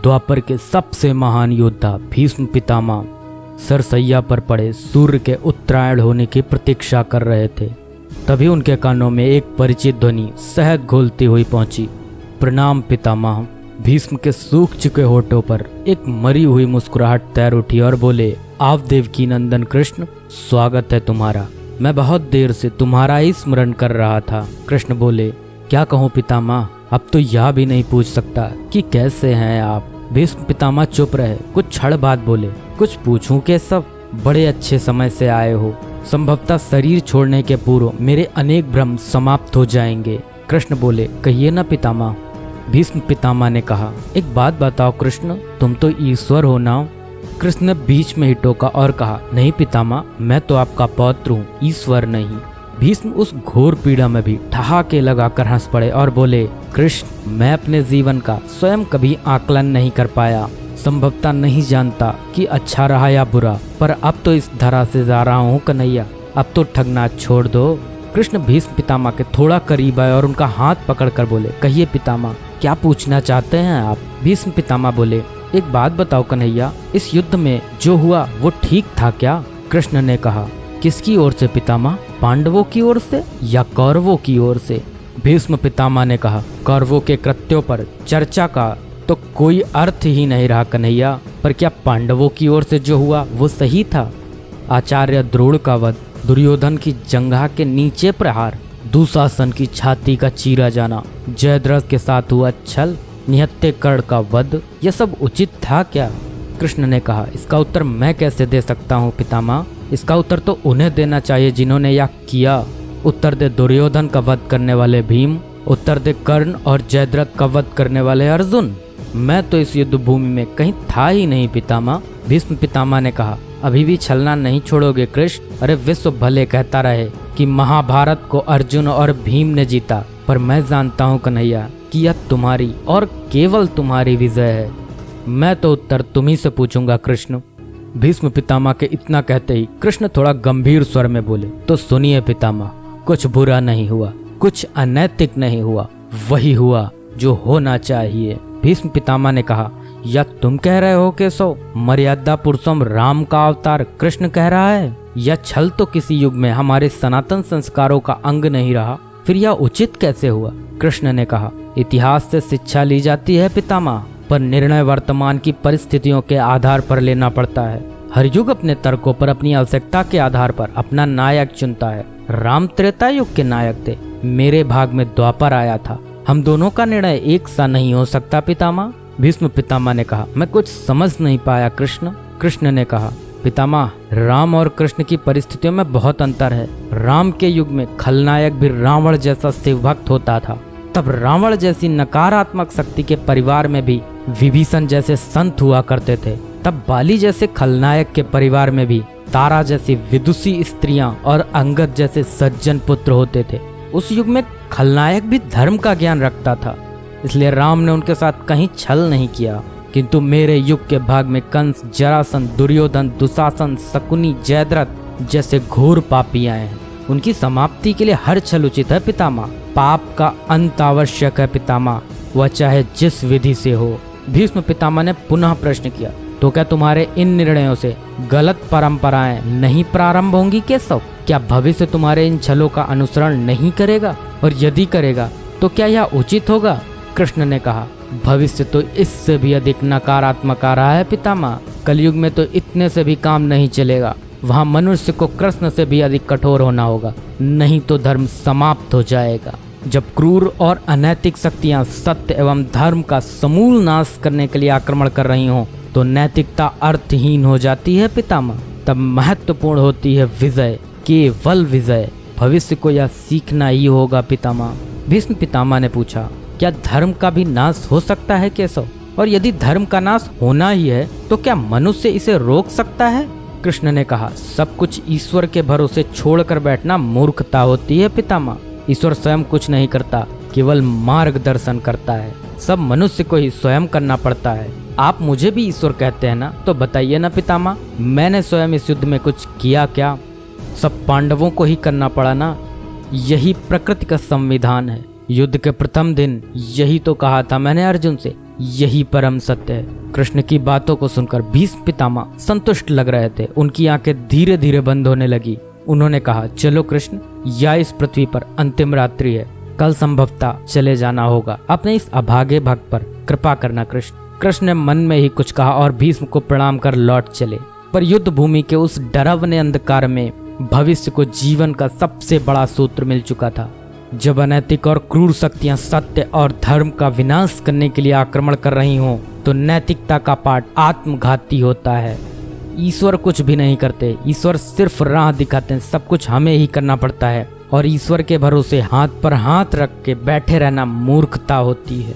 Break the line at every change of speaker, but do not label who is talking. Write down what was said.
द्वापर के सबसे महान योद्धा भीष्म पितामह सरसैया पर पड़े सूर्य के उत्तरायण होने की प्रतीक्षा कर रहे थे। तभी उनके कानों में एक परिचित ध्वनि शहद घोलती हुई पहुंची। प्रणाम पितामह। भीष्म के सूख चुके होठों पर एक मरी हुई मुस्कुराहट तैर उठी और बोले, आप देवकी नंदन कृष्ण, स्वागत है तुम्हारा। मैं बहुत देर से तुम्हारा ही स्मरण कर रहा था। कृष्ण बोले, क्या कहूँ पितामह, अब तो यह भी नहीं पूछ सकता कि कैसे हैं आप। भीष्म पितामह चुप रहे, कुछ क्षण बाद बोले, कुछ पूछूं के सब, बड़े अच्छे समय से आए हो। संभवतः शरीर छोड़ने के पूर्व मेरे अनेक भ्रम समाप्त हो जाएंगे। कृष्ण बोले, कहिए ना पितामह। भीष्म पितामह ने कहा, एक बात बताओ कृष्ण, तुम तो ईश्वर हो ना। कृष्ण ने बीच में ही टोका और कहा, नहीं पितामह, मैं तो आपका पौत्र हूँ, ईश्वर नहीं। भीष्म उस घोर पीड़ा में भी ठहाके लगाकर हंस पड़े और बोले, कृष्ण, मैं अपने जीवन का स्वयं कभी आकलन नहीं कर पाया। संभवतः नहीं जानता कि अच्छा रहा या बुरा, पर अब तो इस धरा से जा रहा हूँ कन्हैया, अब तो ठगना छोड़ दो। कृष्ण भीष्म पितामह के थोड़ा करीब आए और उनका हाथ पकड़कर बोले, कहिए पितामह, क्या पूछना चाहते हैं आप। भीष्म पितामह बोले, एक बात बताओ कन्हैया, इस युद्ध में जो हुआ वो ठीक था क्या। कृष्ण ने कहा, किसकी ओर से पितामह, पांडवों की ओर से या कौरवों की ओर से। भीष्म पितामह ने कहा, कौरवों के कृत्यों पर चर्चा का तो कोई अर्थ ही नहीं रहा कन्हैया, पर क्या पांडवों की ओर से जो हुआ वो सही था। आचार्य द्रोण का वध, दुर्योधन की जंघा के नीचे प्रहार, दुशासन की छाती का चीरा जाना, जयद्रथ के साथ हुआ छल, निहत्थे कर्ण का वध, यह सब उचित था क्या। कृष्ण ने कहा, इसका उत्तर मैं कैसे दे सकता हूँ पितामह, इसका उत्तर तो उन्हें देना चाहिए जिन्होंने यह किया। उत्तर दे दुर्योधन का वध करने वाले भीम, उत्तर दे कर्ण और जयद्रथ का वध करने वाले अर्जुन। मैं तो इस युद्ध भूमि में कहीं था ही नहीं पितामह। भीष्म पितामह ने कहा, अभी भी छलना नहीं छोड़ोगे कृष्ण। अरे विश्व भले कहता रहे कि महाभारत को अर्जुन और भीम ने जीता, पर मैं जानता हूँ कन्हैया कि यह तुम्हारी और केवल तुम्हारी विजय है। मैं तो उत्तर तुम्ही से पूछूंगा कृष्ण। भीष्म पितामह के इतना कहते ही कृष्ण थोड़ा गंभीर स्वर में बोले, तो सुनिए पितामह, कुछ बुरा नहीं हुआ, कुछ अनैतिक नहीं हुआ, वही हुआ जो होना चाहिए। भीष्म पितामह ने कहा, या तुम कह रहे हो केशव, मर्यादा पुरुषोत्तम राम का अवतार कृष्ण कह रहा है। यह छल तो किसी युग में हमारे सनातन संस्कारों का अंग नहीं रहा, फिर यह उचित कैसे हुआ। कृष्ण ने कहा, इतिहास से शिक्षा ली जाती है पितामह, पर निर्णय वर्तमान की परिस्थितियों के आधार पर लेना पड़ता है। हर युग अपने तर्कों पर, अपनी आवश्यकता के आधार पर अपना नायक चुनता है। राम त्रेता युग के नायक थे, मेरे भाग में द्वापर आया था। हम दोनों का निर्णय एक सा नहीं हो सकता पितामह। भीष्म पितामह ने कहा, मैं कुछ समझ नहीं पाया कृष्ण। कृष्ण ने कहा, पितामह, राम और कृष्ण की परिस्थितियों में बहुत अंतर है। राम के युग में खलनायक भी रावण जैसा शिव भक्त होता था, तब रावण जैसी नकारात्मक शक्ति के परिवार में भी विभीषण जैसे संत हुआ करते थे। तब बाली जैसे खलनायक के परिवार में भी तारा जैसी विदुषी स्त्रियां और अंगद जैसे सज्जन पुत्र होते थे। उस युग में खलनायक भी धर्म का ज्ञान रखता था, इसलिए राम ने उनके साथ कहीं छल नहीं किया। किंतु मेरे युग के भाग में कंस, जरासंध, दुर्योधन, दुशासन, शकुनी, जयद्रथ जैसे घोर पापी आए हैं। उनकी समाप्ति के लिए हर छल उचित है पितामह। पाप का अंत आवश्यक है पितामह, वह चाहे जिस विधि से हो। भीष्म पितामह ने पुनः प्रश्न किया, तो क्या तुम्हारे इन निर्णयों से गलत परंपराएं नहीं प्रारंभ होंगी केशव। क्या भविष्य तुम्हारे इन छलों का अनुसरण नहीं करेगा, और यदि करेगा तो क्या यह उचित होगा। कृष्ण ने कहा, भविष्य तो इससे भी अधिक नकारात्मक आ रहा है पितामह। कलयुग में तो इतने से भी काम नहीं चलेगा, वहाँ मनुष्य को कृष्ण से भी अधिक कठोर होना होगा, नहीं तो धर्म समाप्त हो जाएगा। जब क्रूर और अनैतिक शक्तियाँ सत्य एवं धर्म का समूल नाश करने के लिए आक्रमण कर रही हों, तो नैतिकता अर्थहीन हो जाती है पितामह। तब महत्वपूर्ण होती है विजय, केवल विजय। भविष्य को यह सीखना ही होगा पितामह। भीष्म पितामह ने पूछा, क्या धर्म का भी नाश हो सकता है केशव, और यदि धर्म का नाश होना ही है तो क्या मनुष्य इसे रोक सकता है। कृष्ण ने कहा, सब कुछ ईश्वर के भरोसे छोड़कर बैठना मूर्खता होती है पितामह। ईश्वर स्वयं कुछ नहीं करता, केवल मार्गदर्शन करता है। सब मनुष्य को ही स्वयं करना पड़ता है। आप मुझे भी ईश्वर कहते हैं ना, तो बताइए ना पितामह, मैंने स्वयं इस युद्ध में कुछ किया क्या। सब पांडवों को ही करना पड़ा ना, यही प्रकृति का संविधान है। युद्ध के प्रथम दिन यही तो कहा था मैंने अर्जुन से, यही परम सत्य है। कृष्ण की बातों को सुनकर भीष्म पितामह संतुष्ट लग रहे थे। उनकी आंखें धीरे धीरे बंद होने लगी। उन्होंने कहा, चलो कृष्ण, यह इस पृथ्वी पर अंतिम रात्रि है, कल संभवतः चले जाना होगा। अपने इस अभागे भक्त पर कृपा करना कृष्ण। कृष्ण ने मन में ही कुछ कहा और भीष्म को प्रणाम कर लौट चले। पर युद्ध भूमि के उस डरावने अंधकार में भविष्य को जीवन का सबसे बड़ा सूत्र मिल चुका था। जब अनैतिक और क्रूर शक्तियां सत्य और धर्म का विनाश करने के लिए आक्रमण कर रही हों, तो नैतिकता का पाठ आत्मघाती होता है। ईश्वर कुछ भी नहीं करते, ईश्वर सिर्फ राह दिखाते हैं। सब कुछ हमें ही करना पड़ता है और ईश्वर के भरोसे हाथ पर हाथ रख के बैठे रहना मूर्खता होती है।